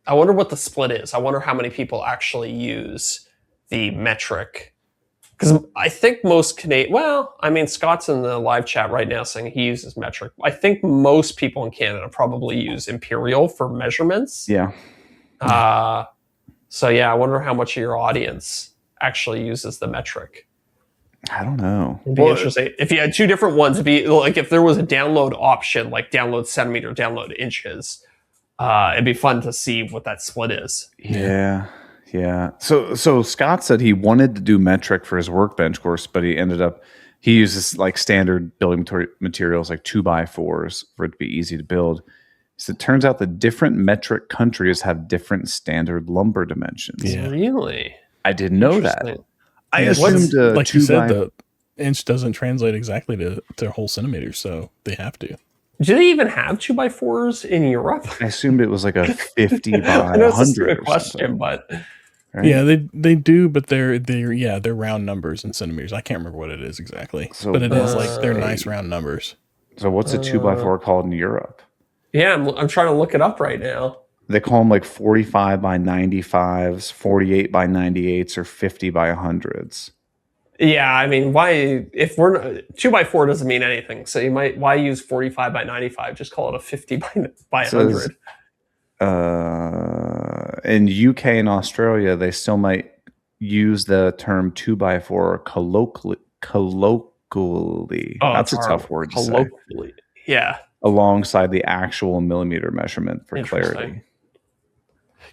I wonder what the split is. I wonder how many people actually use the metric. Because I think most Canadian, well, I mean, Scott's in the live chat right now saying he uses metric. I think most people in Canada probably use Imperial for measurements. Yeah. So yeah, I wonder how much of your audience actually uses the metric. I don't know. It'd be interesting. If you had two different ones, it'd be like if there was a download option, like download centimeter, download inches, it'd be fun to see what that split is. Yeah. Yeah. So Scott said he wanted to do metric for his workbench course, but he uses like standard building materials like 2x4s for it to be easy to build. So it turns out that different metric countries have different standard lumber dimensions. Yeah. Really? I didn't know that. I assumed like you said, the inch doesn't translate exactly to whole centimeters, so they have to. Do they even have 2x4s in Europe? I assumed it was like a 50 by 100. I know it's a question, but right? Yeah, they do, but they're round numbers in centimeters. I can't remember what it is exactly, but it is like they're nice round numbers. So what's a 2x4 called in Europe? Yeah, I'm trying to look it up right now. They call them like 45 by 95s, 48 by 98s, or 50 by 100s. Yeah, I mean, why? If we're 2x4 doesn't mean anything, so why use 45 by 95? Just call it a 50 by 100. In UK and Australia, they still might use the term 2x4 colloquially. Oh, that's a tough word to say. Yeah. Alongside the actual millimeter measurement for clarity.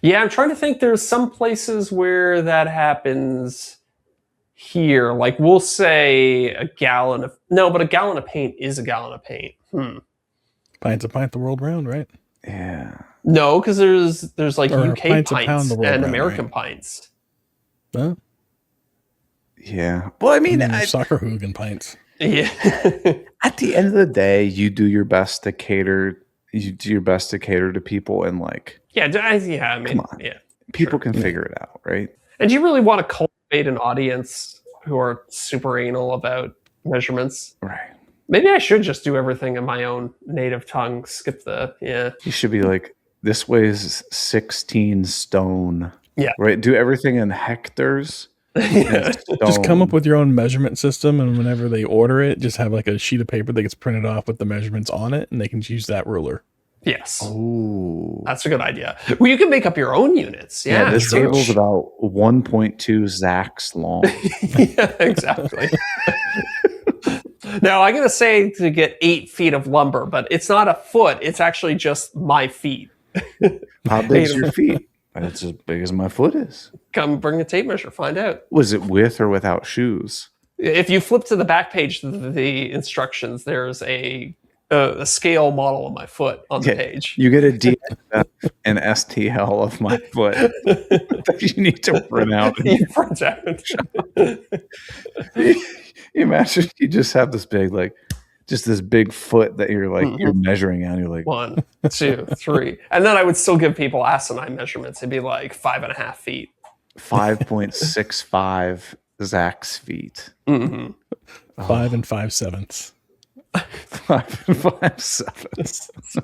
Yeah, I'm trying to think. There's some places where that happens here. Like we'll say a gallon of paint is a gallon of paint. Pint's a pint the world round, right? Yeah. No, because there's like UK pints and American pints. Huh? Yeah. Well, I mean, soccer hooligan pints. Yeah. At the end of the day, you do your best to cater. You do your best to cater to people, and like, I mean, come on. Yeah, people can figure it out, right? And do you really want to cultivate an audience who are super anal about measurements? Right. Maybe I should just do everything in my own native tongue. Skip You should be like, this weighs 16 stone. Yeah. Right. Do everything in hectares. Just come up with your own measurement system, and whenever they order it, just have like a sheet of paper that gets printed off with the measurements on it, and they can use that ruler. Yes. Oh, that's a good idea. Well, you can make up your own units. Yeah, this table's about 1.2 Zacks long. Yeah, exactly. Now, I'm going to say to get 8 feet of lumber, but it's not a foot. It's actually just my feet. How big's your feet? It's as big as my foot is. Come bring a tape measure, find out. Was it with or without shoes? If you flip to the back page of the instructions, there's a scale model of my foot on the page. You get a DXF and STL of my foot that you need to print out. You print out. Imagine you just have this big, like, just this big foot that you're like, you're measuring out. You're like 1, 2, 3. And then I would still give people asinine measurements. It'd be like 5.5 feet. 5.65 Zacks feet. 5 5/7. 5 5/7.